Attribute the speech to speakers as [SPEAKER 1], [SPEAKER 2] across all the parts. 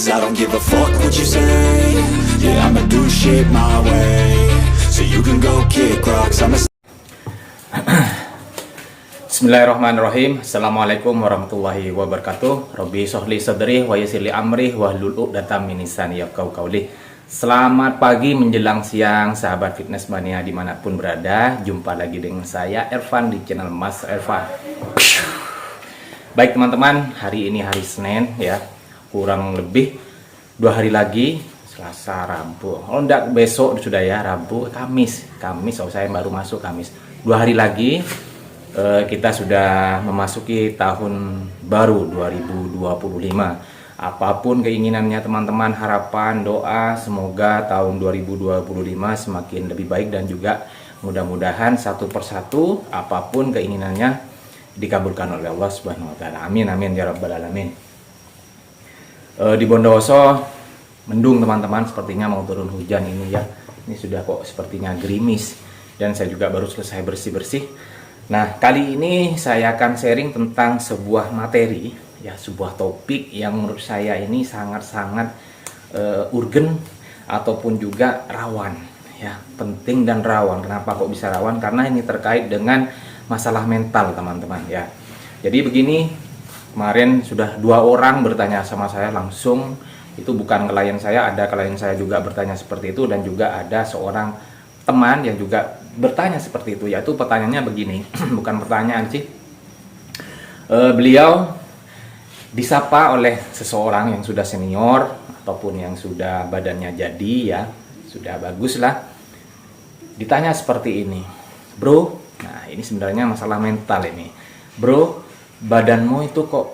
[SPEAKER 1] 'cause I don't give a fuck what you say. Yeah, I'ma do shit my way, so you can go kick rocks.
[SPEAKER 2] Bismillahirrahmanirrahim. Assalamualaikum warahmatullahi wabarakatuh. Rabbi sholli sadri wa yassir li amri wahlul 'uqdatam min lisani yafqahu qawli. Selamat pagi menjelang siang sahabat fitness mania dimanapun berada. Jumpa lagi dengan saya Ervan di channel Mas Ervan. Baik teman-teman, hari ini hari Senin ya, kurang lebih 2 hari lagi, Selasa, Rabu. Oh enggak, besok sudah ya, Rabu, Kamis. Oh saya baru masuk Kamis. 2 hari lagi kita sudah memasuki tahun baru 2025. Apapun keinginannya teman-teman, harapan, doa, semoga tahun 2025 semakin lebih baik dan juga mudah-mudahan satu persatu apapun keinginannya dikabulkan oleh Allah Subhanahu wa taala. Amin amin ya rabbal alamin. Di Bondowoso mendung teman-teman, sepertinya mau turun hujan ini ya. Ini sudah kok sepertinya gerimis dan saya juga baru selesai bersih-bersih. Nah, kali ini saya akan sharing tentang sebuah materi, ya, sebuah topik yang menurut saya ini sangat-sangat urgen ataupun juga rawan, ya, penting dan rawan. Kenapa kok bisa rawan? Karena ini terkait dengan masalah mental, teman-teman, ya. Jadi begini, kemarin sudah 2 orang bertanya sama saya langsung, itu bukan klien saya, ada klien saya juga bertanya seperti itu dan juga ada seorang teman yang juga bertanya seperti itu, yaitu pertanyaannya begini. Bukan pertanyaan sih, beliau disapa oleh seseorang yang sudah senior ataupun yang sudah badannya jadi ya, sudah bagus lah, ditanya seperti ini, bro, nah ini sebenarnya masalah mental ini, bro, badanmu itu kok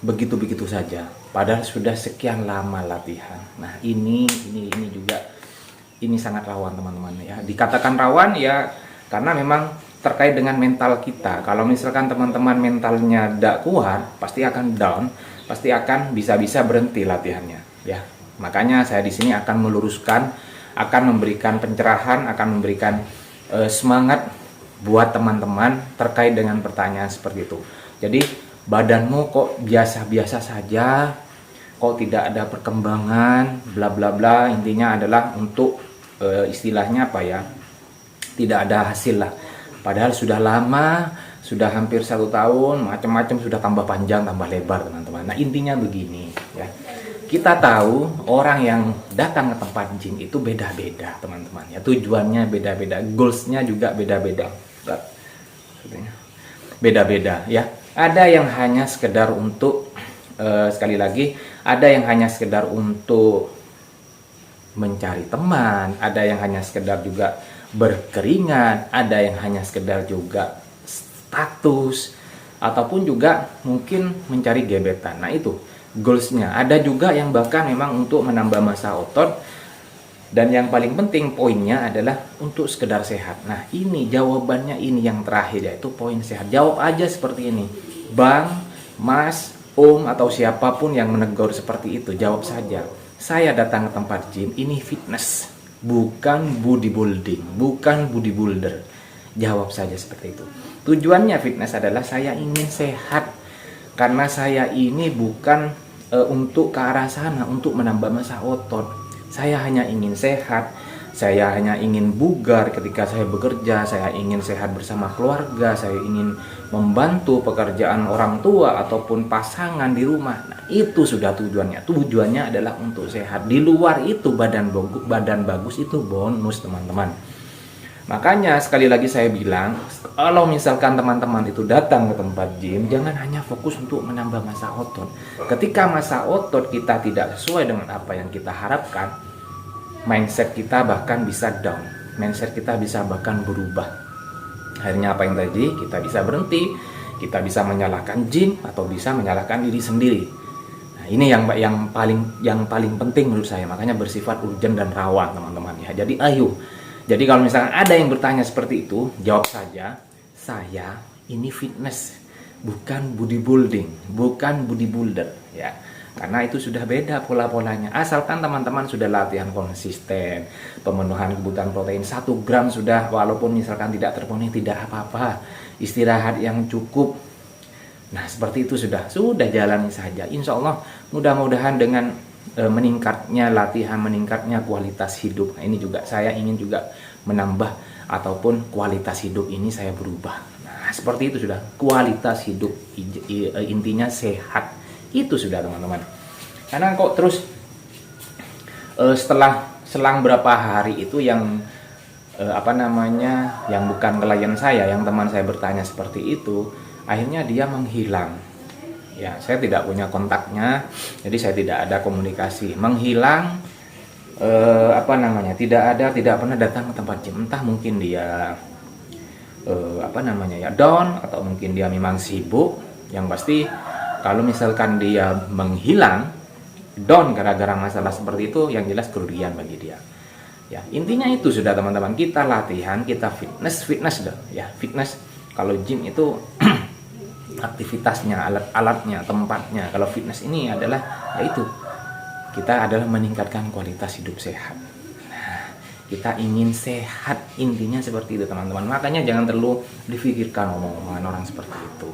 [SPEAKER 2] begitu-begitu saja padahal sudah sekian lama latihan. Nah ini juga ini sangat rawan teman-teman ya. Dikatakan rawan ya karena memang terkait dengan mental kita. Kalau misalkan teman-teman mentalnya tidak kuat, pasti akan down, pasti akan bisa-bisa berhenti latihannya ya. Makanya saya di sini akan meluruskan, akan memberikan pencerahan, akan memberikan semangat buat teman-teman terkait dengan pertanyaan seperti itu. Jadi badanmu kok biasa-biasa saja, kok tidak ada perkembangan, bla bla bla. Intinya adalah untuk istilahnya apa ya, tidak ada hasil lah, padahal sudah lama, sudah hampir 1 tahun, macam-macam, sudah tambah panjang tambah lebar teman-teman. Nah intinya begini ya, kita tahu orang yang datang ke tempat gym itu beda-beda teman-teman ya, tujuannya beda-beda, goalsnya juga beda-beda, beda-beda ya. Ada yang hanya sekedar untuk sekali lagi, ada yang hanya sekedar untuk mencari teman, ada yang hanya sekedar juga berkeringat, ada yang hanya sekedar juga status, ataupun juga mungkin mencari gebetan. Nah itu goalsnya. Ada juga yang bahkan memang untuk menambah massa otot, dan yang paling penting poinnya adalah untuk sekedar sehat. Nah ini jawabannya, ini yang terakhir, yaitu poin sehat. Jawab aja seperti ini, bang, mas, om, atau siapapun yang menegur seperti itu, jawab saja, saya datang ke tempat gym ini fitness, bukan bodybuilding, bukan bodybuilder. Jawab saja seperti itu. Tujuannya fitness adalah saya ingin sehat, karena saya ini bukan untuk ke arah sana, untuk menambah massa otot. Saya hanya ingin sehat, saya hanya ingin bugar ketika saya bekerja, saya ingin sehat bersama keluarga, saya ingin membantu pekerjaan orang tua ataupun pasangan di rumah. Nah, itu sudah tujuannya. Tujuannya adalah untuk sehat. Di luar itu badan bagus itu bonus teman-teman. Makanya sekali lagi saya bilang, kalau misalkan teman-teman itu datang ke tempat gym, jangan hanya fokus untuk menambah massa otot. Ketika massa otot kita tidak sesuai dengan apa yang kita harapkan, mindset kita bahkan bisa down, mindset kita bisa bahkan berubah. Akhirnya apa yang tadi, kita bisa berhenti, kita bisa menyalahkan gym atau bisa menyalahkan diri sendiri. Nah ini yang paling penting menurut saya, makanya bersifat urgent dan rawan teman-teman ya. Jadi ayo, jadi kalau misalkan ada yang bertanya seperti itu, jawab saja, saya ini fitness, bukan bodybuilding, bukan bodybuilder ya. Karena itu sudah beda pola-polanya. Asalkan teman-teman sudah latihan konsisten, pemenuhan kebutuhan protein 1 gram sudah, walaupun misalkan tidak terpenuhi, tidak apa-apa, istirahat yang cukup. Nah seperti itu sudah jalani saja. Insya Allah mudah-mudahan dengan meningkatnya latihan, meningkatnya kualitas hidup. Nah, ini juga saya ingin juga menambah ataupun kualitas hidup ini saya berubah. Nah, seperti itu sudah kualitas hidup, intinya sehat. Itu sudah teman-teman. Karena kok terus setelah selang berapa hari itu yang yang bukan klien saya, yang teman saya bertanya seperti itu, akhirnya dia menghilang. Ya, saya tidak punya kontaknya, jadi saya tidak ada komunikasi. Menghilang, tidak pernah datang ke tempat gym. Entah mungkin dia down, atau mungkin dia memang sibuk. Yang pasti kalau misalkan dia menghilang, down gara-gara masalah seperti itu, yang jelas kerugian bagi dia. Ya, intinya itu sudah teman-teman, kita latihan, kita fitness dah, ya, fitness. Kalau gym itu aktivitasnya, alat-alatnya, tempatnya. Kalau fitness ini adalah yaitu kita adalah meningkatkan kualitas hidup sehat. Nah, kita ingin sehat, intinya seperti itu teman-teman. Makanya jangan terlalu difikirkan omongan orang seperti itu.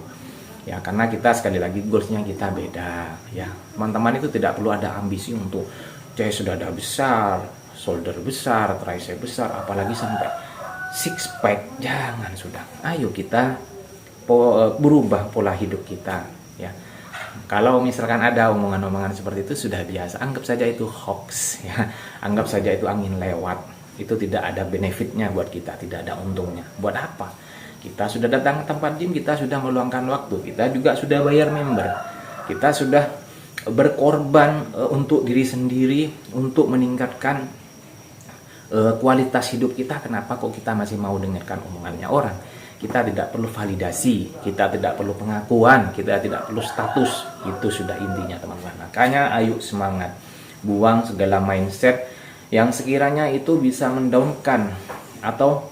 [SPEAKER 2] Ya, karena kita sekali lagi goalsnya kita beda. Ya, teman-teman itu tidak perlu ada ambisi untuk chest sudah ada besar, shoulder besar, tricep besar, apalagi sampai six pack. Jangan sudah. Ayo kita berubah pola hidup kita, ya. Kalau misalkan ada omongan-omongan seperti itu sudah biasa, anggap saja itu hoax, ya. Anggap saja itu angin lewat. Itu tidak ada benefitnya buat kita, tidak ada untungnya. Buat apa? Kita sudah datang ke tempat gym, kita sudah meluangkan waktu, kita juga sudah bayar member, kita sudah berkorban untuk diri sendiri, untuk meningkatkan kualitas hidup kita. Kenapa kok kita masih mau dengarkan omongannya orang? Kita tidak perlu validasi, kita tidak perlu pengakuan, kita tidak perlu status. Itu sudah intinya teman-teman. Makanya ayo semangat, buang segala mindset yang sekiranya itu bisa mendownkan atau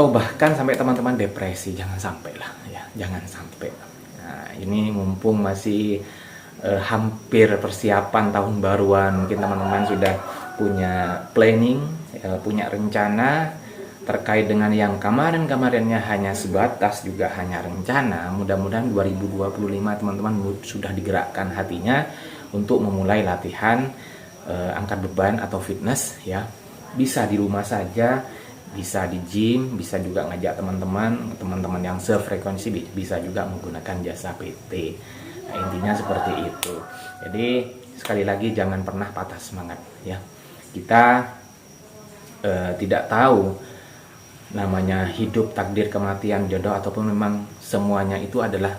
[SPEAKER 2] bahkan sampai teman-teman depresi. Jangan sampai lah, ya, jangan sampai. Nah, ini mumpung masih hampir persiapan tahun baruan, mungkin teman-teman sudah punya planning, punya rencana terkait dengan yang kemarin-kemarinnya hanya sebatas juga hanya rencana. Mudah-mudahan 2025 teman-teman sudah digerakkan hatinya untuk memulai latihan angkat beban atau fitness, ya. Bisa di rumah saja, bisa di gym, bisa juga ngajak teman-teman yang sefrekuensi, bisa juga menggunakan jasa PT. Nah, intinya seperti itu. Jadi sekali lagi jangan pernah patah semangat, ya. Kita tidak tahu namanya hidup, takdir, kematian, jodoh, ataupun memang semuanya itu adalah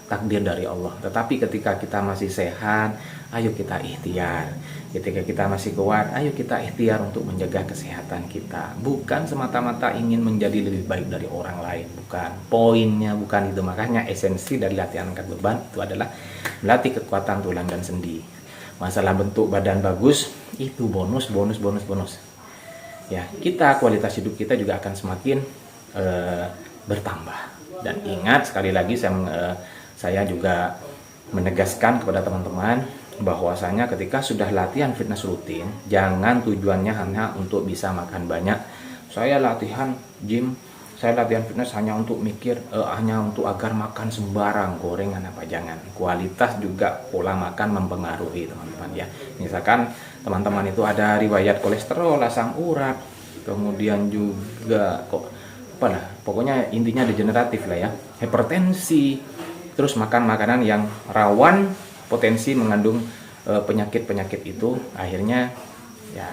[SPEAKER 2] takdir dari Allah. Tetapi ketika kita masih sehat, ayo kita ikhtiar. Ketika kita masih kuat, ayo kita ikhtiar untuk menjaga kesehatan kita. Bukan semata-mata ingin menjadi lebih baik dari orang lain, bukan. Poinnya bukan itu. Makanya esensi dari latihan angkat beban itu adalah melatih kekuatan tulang dan sendi. Masalah bentuk badan bagus itu bonus. Ya, kualitas hidup kita juga akan semakin bertambah. Dan ingat, sekali lagi saya juga menegaskan kepada teman-teman bahwasanya ketika sudah latihan fitness rutin, jangan tujuannya hanya untuk bisa makan banyak. Saya latihan gym, saya latihan fitness hanya untuk hanya untuk agar makan sembarang, gorengan apa, jangan. Kualitas juga pola makan mempengaruhi teman-teman, ya. Misalkan teman-teman itu ada riwayat kolesterol, asam urat, kemudian juga pokoknya intinya degeneratif lah, ya, hipertensi, terus makan makanan yang rawan potensi mengandung penyakit-penyakit itu, akhirnya ya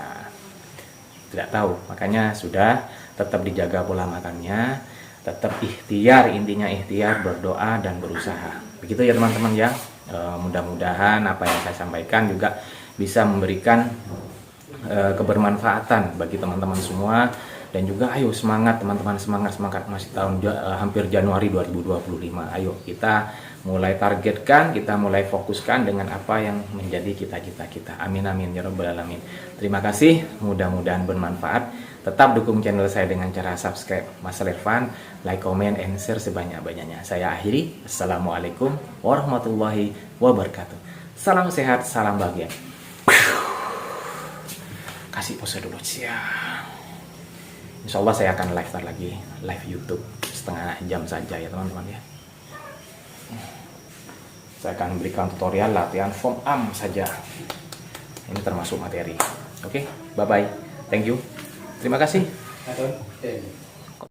[SPEAKER 2] tidak tahu. Makanya sudah tetap dijaga pola makannya, tetap ikhtiar, intinya ikhtiar, berdoa dan berusaha. Begitu ya teman-teman, ya. Mudah-mudahan apa yang saya sampaikan juga bisa memberikan kebermanfaatan bagi teman-teman semua. Dan juga ayo semangat teman-teman, semangat masih tahun hampir Januari 2025. Ayo kita mulai targetkan, kita mulai fokuskan dengan apa yang menjadi cita-cita kita. Amin amin ya rabbal alamin. Terima kasih, mudah-mudahan bermanfaat. Tetap dukung channel saya dengan cara subscribe Mas Irfan, like, comment, and share sebanyak-banyaknya. Saya akhiri. Assalamualaikum warahmatullahi wabarakatuh. Salam sehat, salam bahagia. Kasih pose dulu, siap. Insya Allah saya akan live YouTube setengah jam saja, ya teman-teman, ya. Saya akan berikan tutorial latihan form arm saja. Ini termasuk materi. Oke, bye bye. Thank you. Terima kasih.